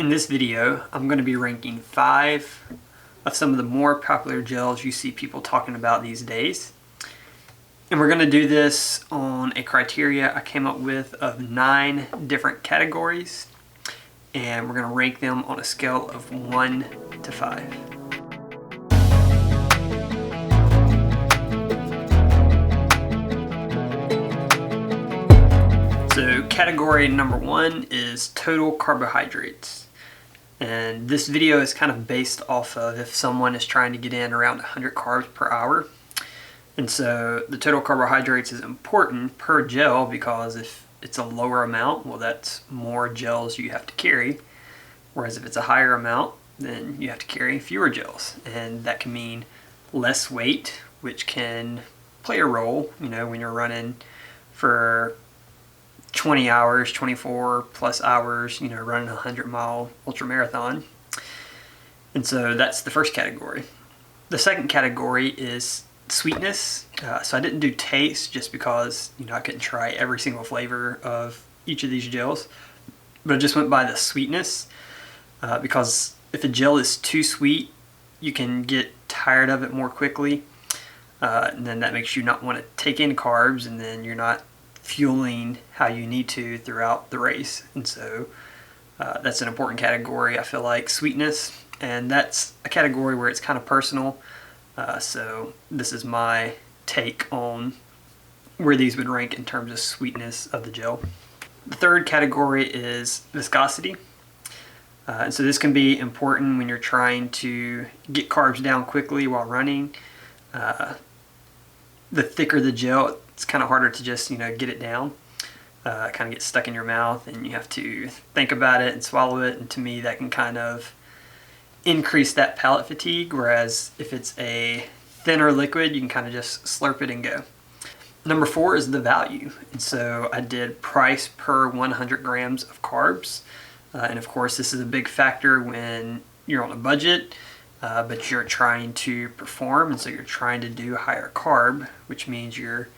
In this video, I'm going to be ranking 5 of some of the more popular gels you see people talking about these days. And we're going to do this on a criteria I came up with of 9 different categories. And we're going to rank them on a scale of 1 to 5. So category number 1 is total carbohydrates. And this video is kind of based off of if someone is trying to get in around 100 carbs per hour. And so the total carbohydrates is important per gel because if it's a lower amount, well, that's more gels you have to carry. Whereas if it's a higher amount, then you have to carry fewer gels. And that can mean less weight, which can play a role, when you're running for 20 hours, 24 plus hours, running a 100-mile ultra marathon. And so that's the first category. The second category is sweetness. So I didn't do taste just because, I couldn't try every single flavor of each of these gels. But I just went by the sweetness because if a gel is too sweet, you can get tired of it more quickly. And then that makes you not want to take in carbs, and then you're not fueling how you need to throughout the race. And so that's an important category, I feel like, sweetness. And that's a category where it's kind of personal. So this is my take on where these would rank in terms of sweetness of the gel. The third category is viscosity. And so this can be important when you're trying to get carbs down quickly while running. The thicker the gel, it's kind of harder to just, get it down. It kind of gets stuck in your mouth and you have to think about it and swallow it. And to me, that can kind of increase that palate fatigue. Whereas if it's a thinner liquid, you can kind of just slurp it and go. Number 4 is the value. And so I did price per 100 grams of carbs. And of course, this is a big factor when you're on a budget. But you're trying to perform, and so you're trying to do higher carb, which means you're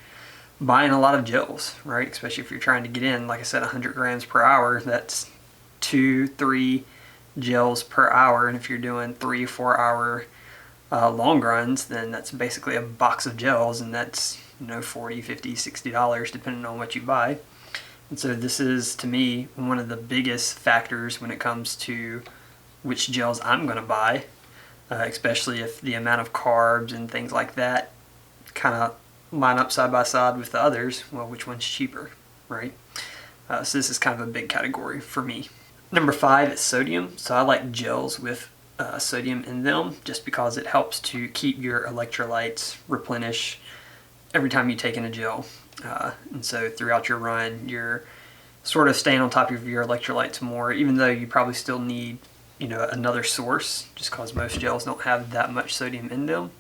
buying a lot of gels, right? Especially if you're trying to get in, like I said, 100 grams per hour, that's 2-3 gels per hour. And if you're doing 3-4 hour long runs, then that's basically a box of gels, and that's, $40, $50, $60, depending on what you buy. And so this is, to me, one of the biggest factors when it comes to which gels I'm going to buy. Especially if the amount of carbs and things like that kind of line up side by side with the others. Well, which one's cheaper, right? So this is kind of a big category for me. Number 5 is sodium. So I like gels with sodium in them just because it helps to keep your electrolytes replenished every time you take in a gel. And so throughout your run, you're sort of staying on top of your electrolytes more, even though you probably still need another source, just because most gels don't have that much sodium in them.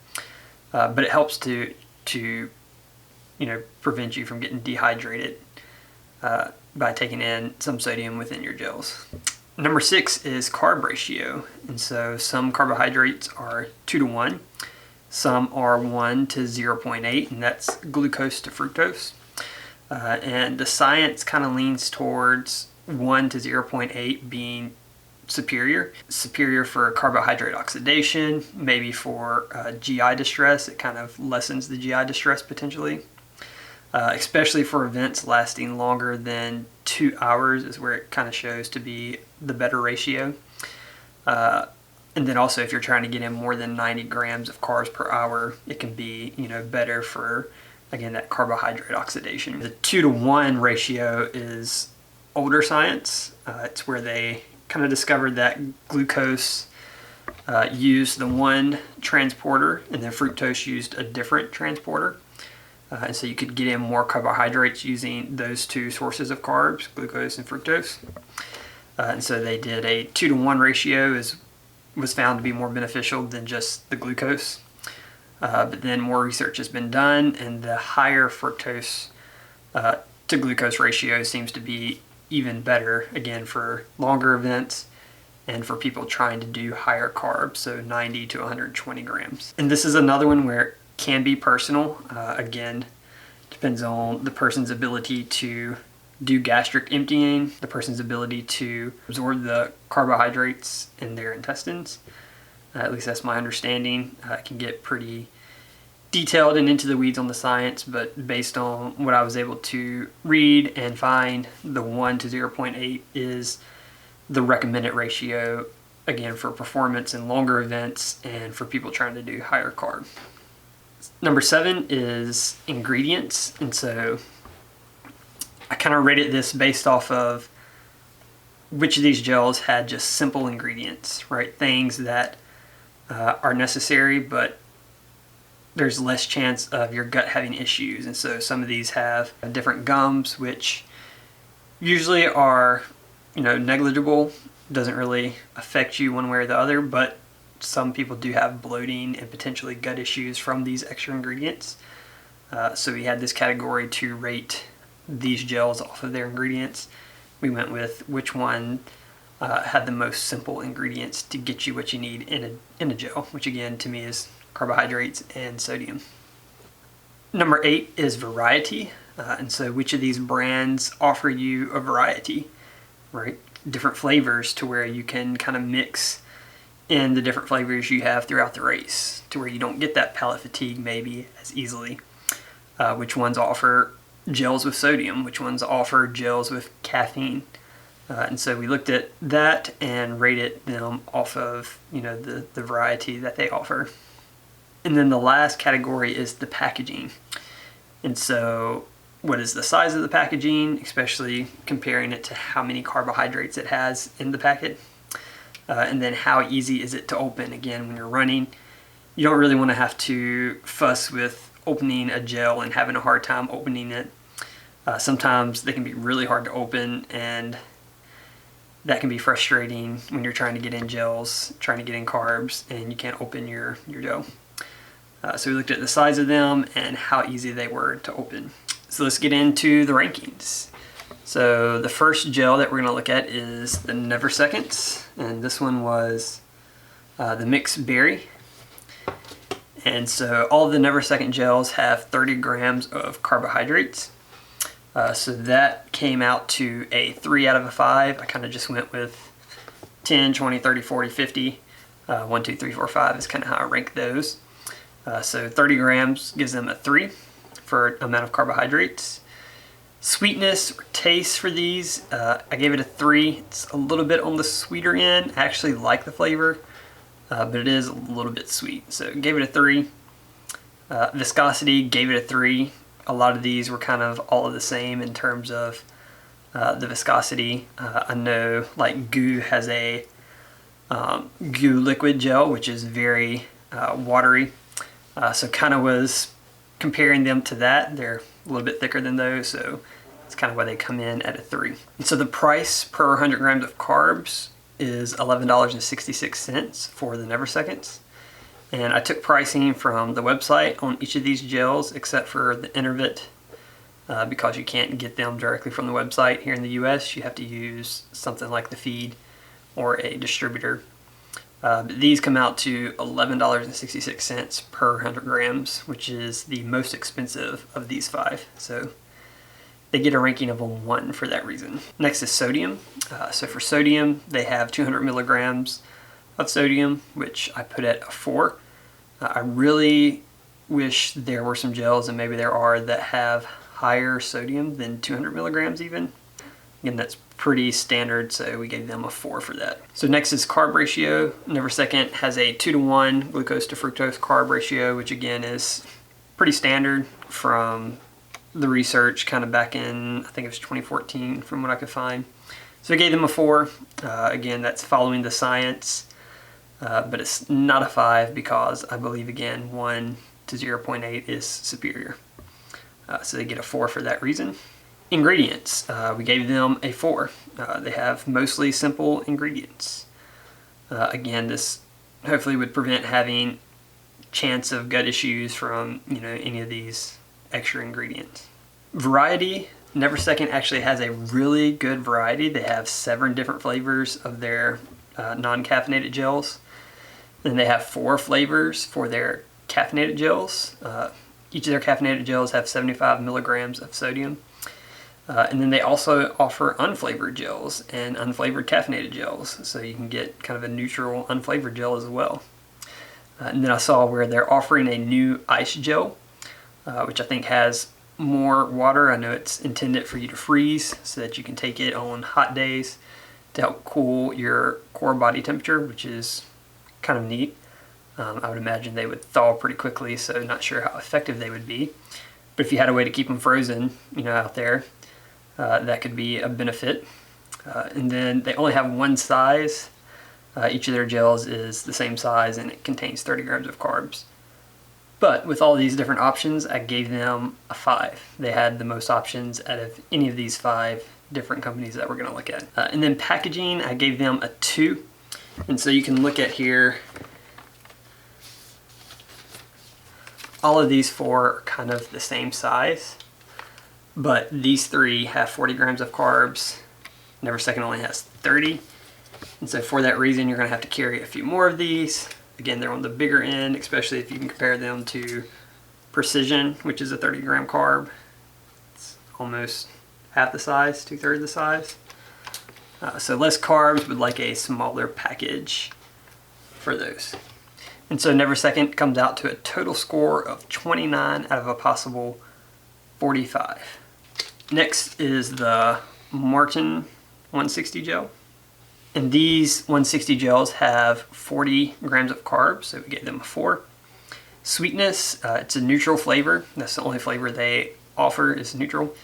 But it helps to prevent you from getting dehydrated by taking in some sodium within your gels. Number 6 is carb ratio. And so some carbohydrates are 2 to 1. Some are 1 to 0.8, and that's glucose to fructose. And the science kind of leans towards 1 to 0.8 being superior for carbohydrate oxidation, maybe for GI distress. It kind of lessens the GI distress potentially, especially for events lasting longer than 2 hours is where it kind of shows to be the better ratio. And then also if you're trying to get in more than 90 grams of carbs per hour, it can be better for, again, that carbohydrate oxidation. The 2 to 1 ratio is older science. It's where they kind of discovered that glucose used the one transporter and then fructose used a different transporter. And so you could get in more carbohydrates using those 2 sources of carbs, glucose and fructose. And so they did a 2 to 1 ratio was found to be more beneficial than just the glucose. But then more research has been done, and the higher fructose to glucose ratio seems to be even better, again, for longer events and for people trying to do higher carbs, so 90 to 120 grams. And this is another one where it can be personal. Again, depends on the person's ability to do gastric emptying, the person's ability to absorb the carbohydrates in their intestines. At least that's my understanding. It can get pretty detailed and into the weeds on the science, but based on what I was able to read and find, the 1 to 0.8 is the recommended ratio, again, for performance in longer events and for people trying to do higher carb. Number 7 is ingredients, and so I kind of rated this based off of which of these gels had just simple ingredients, right? Things that are necessary, but there's less chance of your gut having issues. And so some of these have different gums, which usually are, negligible, doesn't really affect you one way or the other, but some people do have bloating and potentially gut issues from these extra ingredients. So we had this category to rate these gels off of their ingredients. We went with which one had the most simple ingredients to get you what you need in a gel, which again to me is carbohydrates and sodium. Number 8 is variety, and so which of these brands offer you a variety, right? Different flavors to where you can kind of mix in the different flavors you have throughout the race to where you don't get that palate fatigue maybe as easily. Which ones offer gels with sodium, which ones offer gels with caffeine. And so we looked at that and rated them off of, the variety that they offer. And then the last category is the packaging. And so what is the size of the packaging, especially comparing it to how many carbohydrates it has in the packet. And then how easy is it to open? Again, when you're running, you don't really want to have to fuss with opening a gel and having a hard time opening it. Sometimes they can be really hard to open, and that can be frustrating when you're trying to get in gels, trying to get in carbs, and you can't open your gel. So we looked at the size of them and how easy they were to open. So let's get into the rankings. So the first gel that we're going to look at is the NeverSecond, and this one was the mixed berry. And so all of the NeverSecond gels have 30 grams of carbohydrates. So that came out to a 3 out of a 5. I kind of just went with 10, 20, 30, 40, 50. 1, 2, 3, 4, 5 is kind of how I rank those. So 30 grams gives them a 3 for amount of carbohydrates. Sweetness or taste for these, I gave it a 3. It's a little bit on the sweeter end. I actually like the flavor, but it is a little bit sweet. So gave it a 3. Viscosity, gave it a 3. A lot of these were kind of all of the same in terms of the viscosity. I know like Goo has a Goo liquid gel, which is very watery. So kind of was comparing them to that. They're a little bit thicker than those, so that's kind of why they come in at a 3. And so the price per 100 grams of carbs is $11.66 for the NeverSeconds. And I took pricing from the website on each of these gels except for the Enervit, because you can't get them directly from the website here in the US. You have to use something like the feed or a distributor. But these come out to $11.66 per 100 grams, which is the most expensive of these 5. So they get a ranking of a 1 for that reason. Next is sodium. So for sodium, they have 200 milligrams of sodium, which I put at a 4. I really wish there were some gels, and maybe there are, that have higher sodium than 200 milligrams even. Again, that's pretty standard, so we gave them a 4 for that. So next is carb ratio. NeverSecond has a 2-to-1 glucose to fructose carb ratio, which again is pretty standard from the research kind of back in, I think it was 2014 from what I could find. So I gave them a 4. Again, that's following the science, but it's not a 5 because I believe, again, 1 to 0.8 is superior. So they get a 4 for that reason. Ingredients, we gave them a 4. They have mostly simple ingredients. Again, this hopefully would prevent having chance of gut issues from any of these extra ingredients. Variety, NeverSecond actually has a really good variety. They have 7 different flavors of their non-caffeinated gels. Then they have 4 flavors for their caffeinated gels. Each of their caffeinated gels have 75 milligrams of sodium. And then they also offer unflavored gels and unflavored caffeinated gels, so you can get kind of a neutral unflavored gel as well. And then I saw where they're offering a new ice gel, which I think has more water. I know it's intended for you to freeze so that you can take it on hot days to help cool your core body temperature, which is kind of neat. I would imagine they would thaw pretty quickly, so not sure how effective they would be. But if you had a way to keep them frozen, out there, that could be a benefit. And then they only have one size. Each of their gels is the same size and it contains 30 grams of carbs. But with all these different options, I gave them a 5. They had the most options out of any of these 5 different companies that we're going to look at. And then packaging, I gave them a 2. And so you can look at here, all of these 4 are kind of the same size, but these 3 have 40 grams of carbs. NeverSecond only has 30. And so for that reason, you're going to have to carry a few more of these. Again, they're on the bigger end, especially if you can compare them to Precision, which is a 30 gram carb. It's almost half the size, 2/3 the size. So less carbs, but like a smaller package for those. And so NeverSecond comes out to a total score of 29 out of a possible 45. Next is the Martin 160 gel. And these 160 gels have 40 grams of carbs, so we gave them a 4. Sweetness, it's a neutral flavor. That's the only flavor they offer is neutral.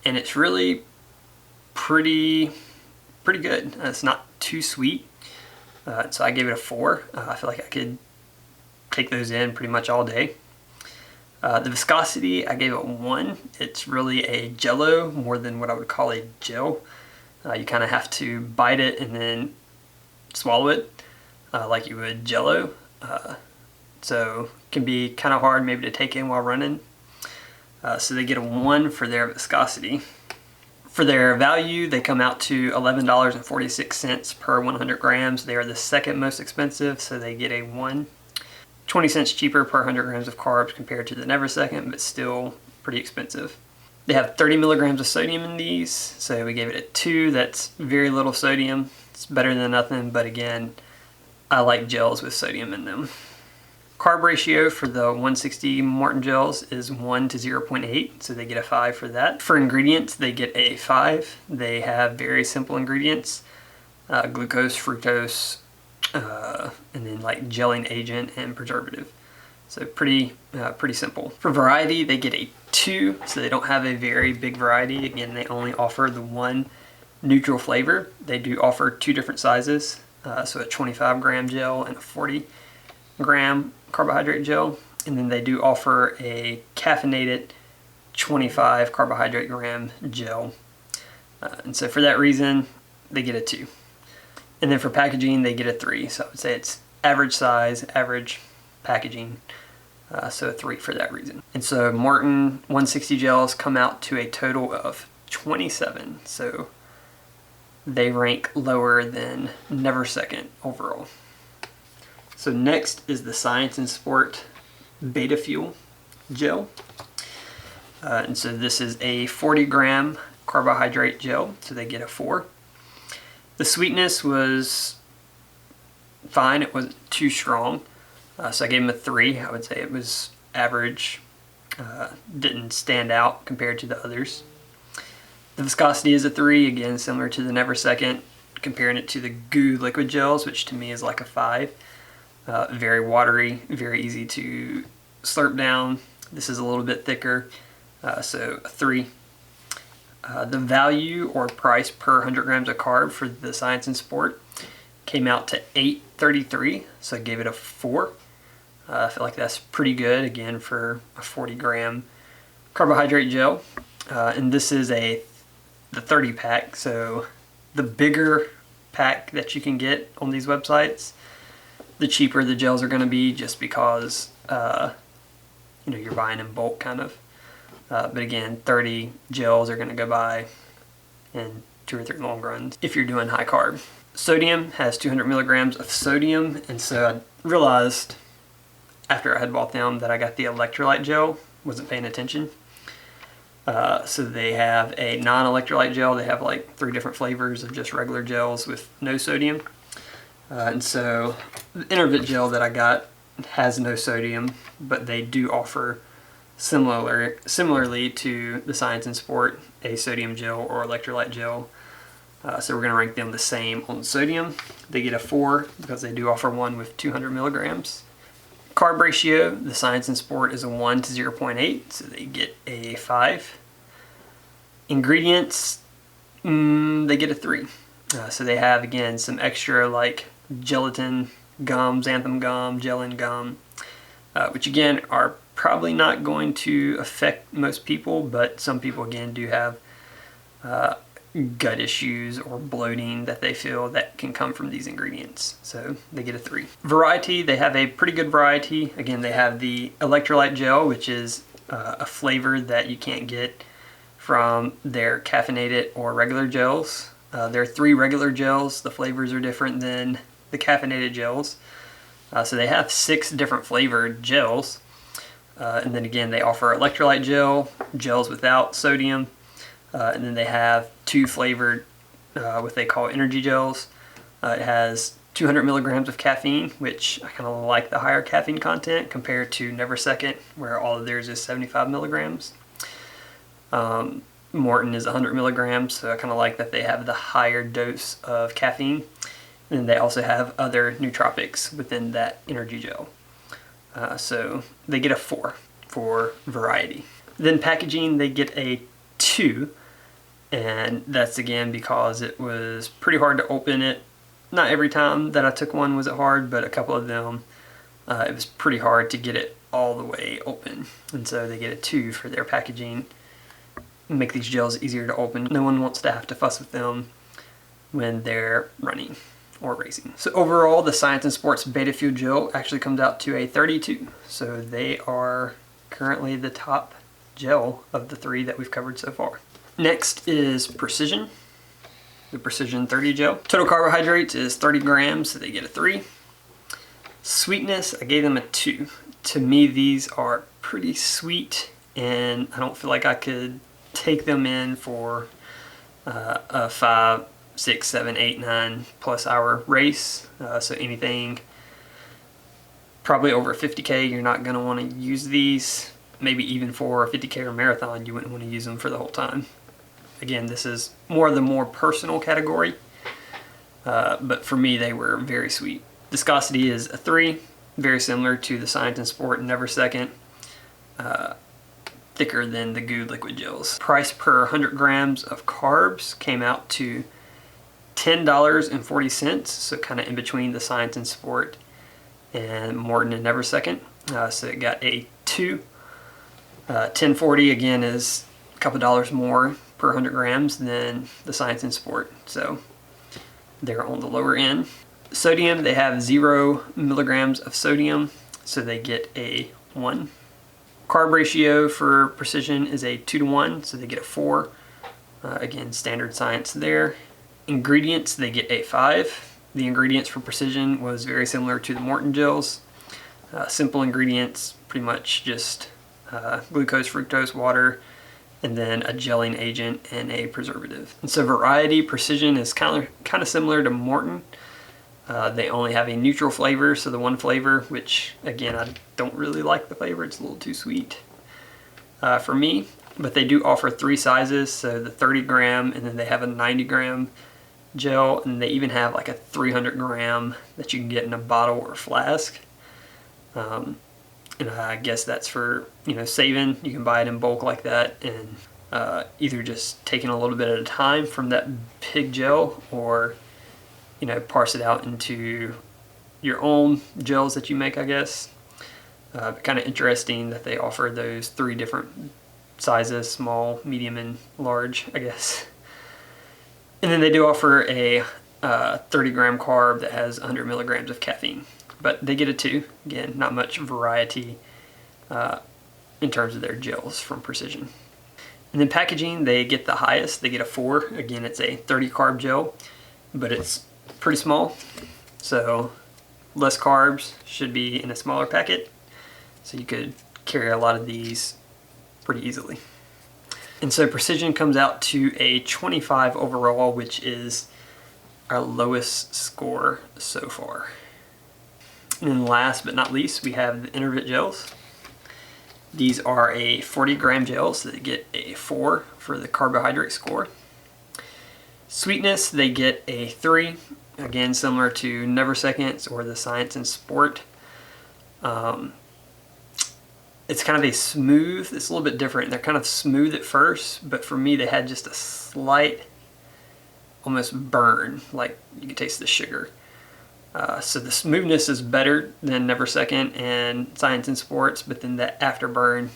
And it's really pretty good. It's not too sweet. So I gave it a 4. I feel like I could take those in pretty much all day. The viscosity, I gave it 1. It's really a jello more than what I would call a gel. You kind of have to bite it and then swallow it like you would jello. So it can be kind of hard maybe to take in while running. So they get a 1 for their viscosity. For their value, they come out to $11.46 per 100 grams. They are the second most expensive, so they get a 1. 20 cents cheaper per 100 grams of carbs compared to the NeverSecond, but still pretty expensive. They have 30 milligrams of sodium in these, so we gave it a 2. That's very little sodium. It's better than nothing, but again, I like gels with sodium in them. Carb ratio for the 160 Martin gels is 1 to 0.8, so they get a 5 for that. For ingredients, they get a 5. They have very simple ingredients, glucose, fructose, and then like gelling agent and preservative. So pretty simple. For variety, they get a 2, so they don't have a very big variety. Again, they only offer the 1 neutral flavor. They do offer 2 different sizes, so a 25 gram gel and a 40 gram carbohydrate gel. And then they do offer a caffeinated 25 carbohydrate gram gel. And so for that reason, they get a 2. And then for packaging, they get a 3. So I would say it's average size, average packaging. So a 3 for that reason. And so Martin 160 gels come out to a total of 27. So they rank lower than NeverSecond overall. So next is the Science and Sport Beta Fuel gel. And so this is a 40 gram carbohydrate gel, so they get a 4. The sweetness was fine, it wasn't too strong. So I gave them a 3. I would say it was average, didn't stand out compared to the others. The viscosity is a 3, again similar to the NeverSecond, comparing it to the goo liquid gels, which to me is like a 5. Very watery, very easy to slurp down. This is a little bit thicker, so a 3. The value or price per 100 grams of carb for the Science and Sport came out to $8.33, so I gave it a 4. I feel like that's pretty good, again, for a 40 gram carbohydrate gel. And this is the 30 pack, so the bigger pack that you can get on these websites, the cheaper the gels are going to be, just because you're buying in bulk kind of. But again, 30 gels are going to go by in 2 or 3 long runs if you're doing high carb. Sodium has 200 milligrams of sodium, and so I realized after I had bought them that I got the electrolyte gel, wasn't paying attention. So they have a non-electrolyte gel. They have like 3 different flavors of just regular gels with no sodium. And so the Enervit gel that I got has no sodium, but they do offer similarly to the Science and Sport a sodium gel or electrolyte gel. So we're going to rank them the same on sodium. They get a 4 because they do offer one with 200 milligrams. Carb ratio, the Science and Sport is a 1 to 0.8, so they get a 5. Ingredients, they get a 3. So they have, again, some extra like gelatin gum, xanthan gum, gelin gum, which again are probably not going to affect most people, but some people again do have gut issues or bloating that they feel that can come from these ingredients. So they get a 3. Variety, they have a pretty good variety. Again, they have the electrolyte gel, which is a flavor that you can't get from their caffeinated or regular gels. There are 3 regular gels. The flavors are different than the caffeinated gels. So they have 6 different flavored gels. And then again, they offer electrolyte gel, gels without sodium, and then they have 2 flavored, what they call energy gels. It has 200 milligrams of caffeine, which I kind of like the higher caffeine content compared to NeverSecond, where all of theirs is 75 milligrams. Morton is 100 milligrams, so I kind of like that they have the higher dose of caffeine. And they also have other nootropics within that energy gel. So they get a 4 for variety. Then packaging, they get a 2, and that's again because it was pretty hard to open it. Not every time that I took one was it hard, but a couple of them it was pretty hard to get it all the way open. And so they get a 2 for their packaging. Make these gels easier to open. No one wants to have to fuss with them when they're running or racing. So overall, the Science and Sports Beta Fuel Gel actually comes out to a 32. So they are currently the top gel of the 3 that we've covered so far. Next is Precision, the Precision 30 gel. Total carbohydrates is 30 grams, so they get a 3. Sweetness, I gave them a 2. To me, these are pretty sweet, and I don't feel like I could take them in for a 5, 6, 7, 8, 9 plus hour race. So anything probably over 50K, you're not going to want to use these. Maybe even for a 50K or marathon, you wouldn't want to use them for the whole time. Again, this is more the more personal category, but for me, they were very sweet. Viscosity is a 3, very similar to the Science and Sport NeverSecond. Thicker than the GOO liquid gels. Price per 100 grams of carbs came out to $10.40, so kind of in between the Science and Sport and Morton and NeverSecond. So it got a 2. $10.40 again is a couple dollars more per 100 grams than the Science and Sport, so they're on the lower end. Sodium, they have 0 milligrams of sodium, so they get a 1. Carb ratio for Precision is a 2 to 1, so they get a 4. Again, standard science there. Ingredients, they get a 5. The ingredients for Precision was very similar to the Morton gels. Simple ingredients, pretty much just glucose, fructose, water, and then a gelling agent and a preservative. And so variety, Precision is kind of similar to Morton. They only have a neutral flavor, so the one flavor, which again, I don't really like the flavor, it's a little too sweet for me, but they do offer 3 sizes, so the 30 gram, and then they have a 90 gram gel, and they even have like a 300 gram that you can get in a bottle or flask. And I guess that's for, saving. You can buy it in bulk like that, and either just taking a little bit at a time from that big gel, or parse it out into your own gels that you make, I guess. Kind of interesting that they offer those 3 different sizes, small, medium, and large, I guess. And then they do offer a 30 gram carb that has 100 milligrams of caffeine. But they get a 2. Again, not much variety in terms of their gels from Precision. And then packaging, they get the highest. They get a 4. Again, it's a 30 carb gel, but it's pretty small. So less carbs, should be in a smaller packet. So you could carry a lot of these pretty easily. And so Precision comes out to a 25 overall, which is our lowest score so far. And then last but not least, we have the Enervit gels. These are a 40-gram gel, so they get a 4 for the carbohydrate score. Sweetness, they get a 3, again similar to NeverSecond or the Science and Sport. It's kind of a smooth, it's a little bit different. They're kind of smooth at first, but for me they had just a slight, almost burn, like you can taste the sugar. So the smoothness is better than NeverSecond and Science and Sports, but then the afterburn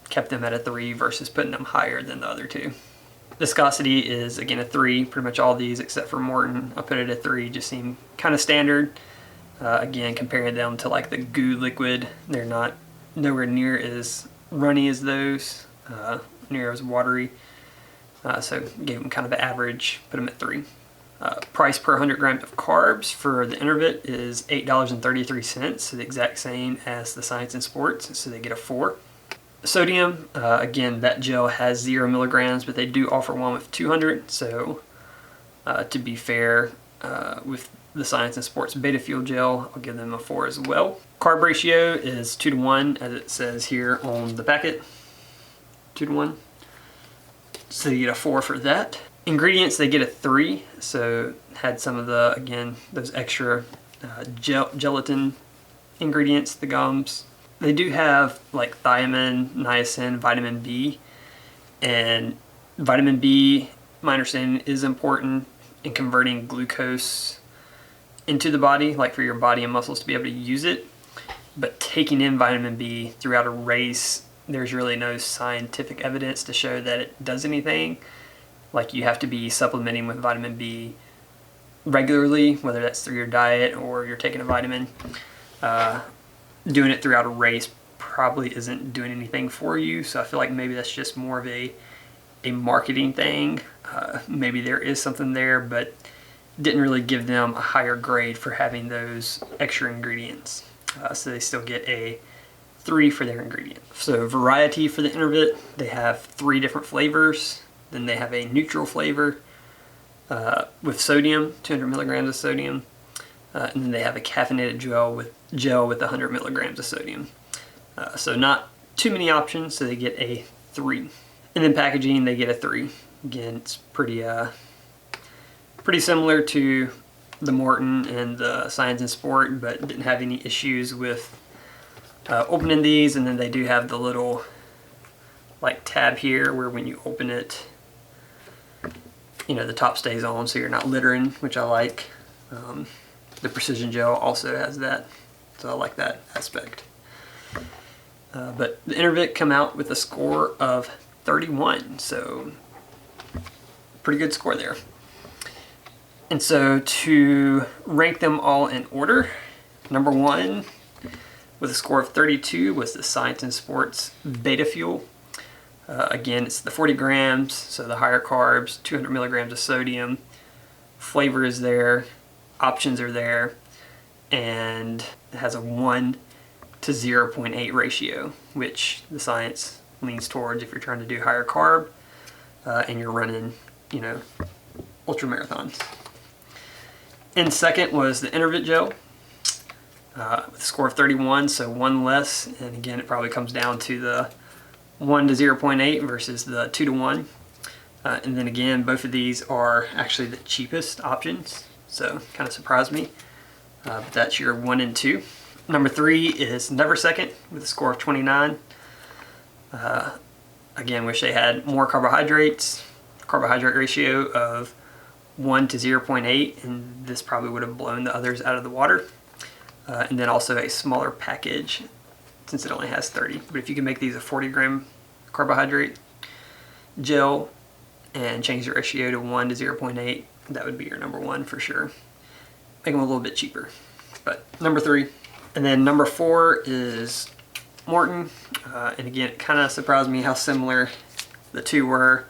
kept them at a 3 versus putting them higher than the other two. Viscosity is again a 3, pretty much all these except for Morton. I put it at 3, just seem kind of standard. Again, comparing them to like the goo liquid, they're not nowhere near as runny as those, near as watery. So gave them kind of an average, put them at 3. Price per 100 grams of carbs for the Enervit is $8.33, so the exact same as the Science and Sports, so they get a 4. Sodium, again, that gel has 0 milligrams, but they do offer one with 200, so to be fair, with the Science and Sports Beta Fuel gel, I'll give them a 4 as well. Carb ratio is 2:1, as it says here on the packet, 2:1, so you get a 4 for that. Ingredients, they get a 3, so had some of the, again, those extra gelatin ingredients, the gums. They do have like thiamine, niacin, vitamin B, and vitamin B, my understanding, is important in converting glucose into the body, like for your body and muscles to be able to use it. But taking in vitamin B throughout a race, there's really no scientific evidence to show that it does anything. Like you have to be supplementing with vitamin B regularly, whether that's through your diet or you're taking a vitamin. Doing it throughout a race probably isn't doing anything for you, so I feel like maybe that's just more of a marketing thing. Maybe there is something there, but didn't really give them a higher grade for having those extra ingredients. So they still get a 3 for their ingredient. So variety for the Enervit, they have 3 different flavors. Then they have a neutral flavor with sodium, 200 milligrams of sodium. And then they have a caffeinated gel with 100 milligrams of sodium. So not too many options, so they get a 3. And then packaging, they get a 3. Again, it's pretty similar to the Morton and the Science and Sport, but didn't have any issues with opening these. And then they do have the little like tab here where when you open it, you know, the top stays on so you're not littering, which I like. The Precision gel also has that, so I like that aspect. But the Enervit come out with a score of 31, so pretty good score there. And so to rank them all in order, number 1 with a score of 32 was the Science and Sports Beta Fuel. Again, it's the 40 grams, so the higher carbs, 200 milligrams of sodium. Flavor is there, options are there, and it has a 1 to 0.8 ratio, which the Science leans towards if you're trying to do higher carb and you're running, you know, ultra marathons. And second was the Enervit gel with a score of 31, so 1 less, and again it probably comes down to the 1 to 0.8 versus the 2:1. And then again, both of these are actually the cheapest options, so kind of surprised me. But that's your 1 and 2. Number 3 is NeverSecond with a score of 29. Again, wish they had more carbohydrates, carbohydrate ratio of 1 to 0.8, and this probably would have blown the others out of the water. And then also a smaller package since it only has 30. But if you can make these a 40-gram carbohydrate gel and change the ratio to 1 to 0.8, that would be your number 1 for sure. Make them a little bit cheaper. But number 3. And then number 4 is Morton. And again, it kind of surprised me how similar the two were.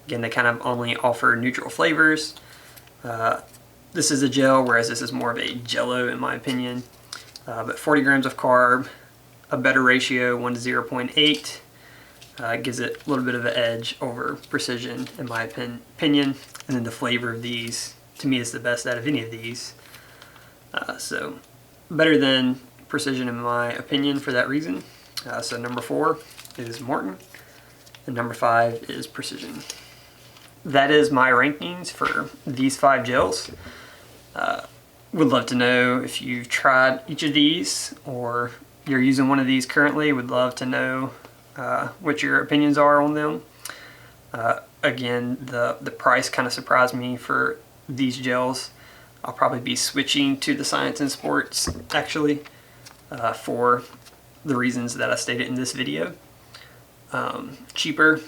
Again, they kind of only offer neutral flavors. This is a gel, whereas this is more of a jello in my opinion. But 40 grams of carb, a better ratio, 1 to 0.8. gives it a little bit of an edge over Precision in my opinion. And then the flavor of these, to me, is the best out of any of these. So better than Precision in my opinion for that reason. So number 4 is Morton, and number 5 is Precision. That is my rankings for these 5 gels. Would love to know if you've tried each of these or you're using one of these currently. Would love to know what your opinions are on them. Again, the price kind of surprised me for these gels. I'll probably be switching to the Science and Sports actually for the reasons that I stated in this video. Cheaper,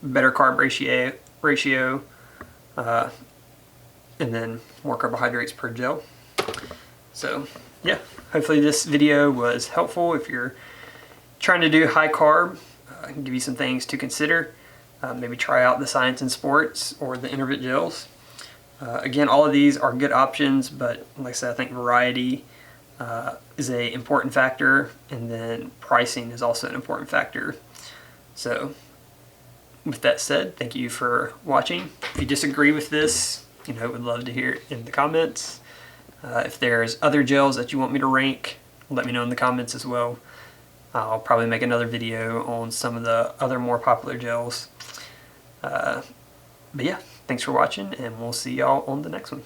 better carb ratio, and then more carbohydrates per gel. So yeah, hopefully this video was helpful if you're trying to do high carb. I can give you some things to consider. Maybe try out the Science and Sports or the Enervit gels. Again, all of these are good options, but like I said, I think variety is an important factor, and then pricing is also an important factor. So with that said, thank you for watching. If you disagree with this, would love to hear it in the comments. If there's other gels that you want me to rank, let me know in the comments as well. I'll probably make another video on some of the other more popular gels. But yeah, thanks for watching, and we'll see y'all on the next one.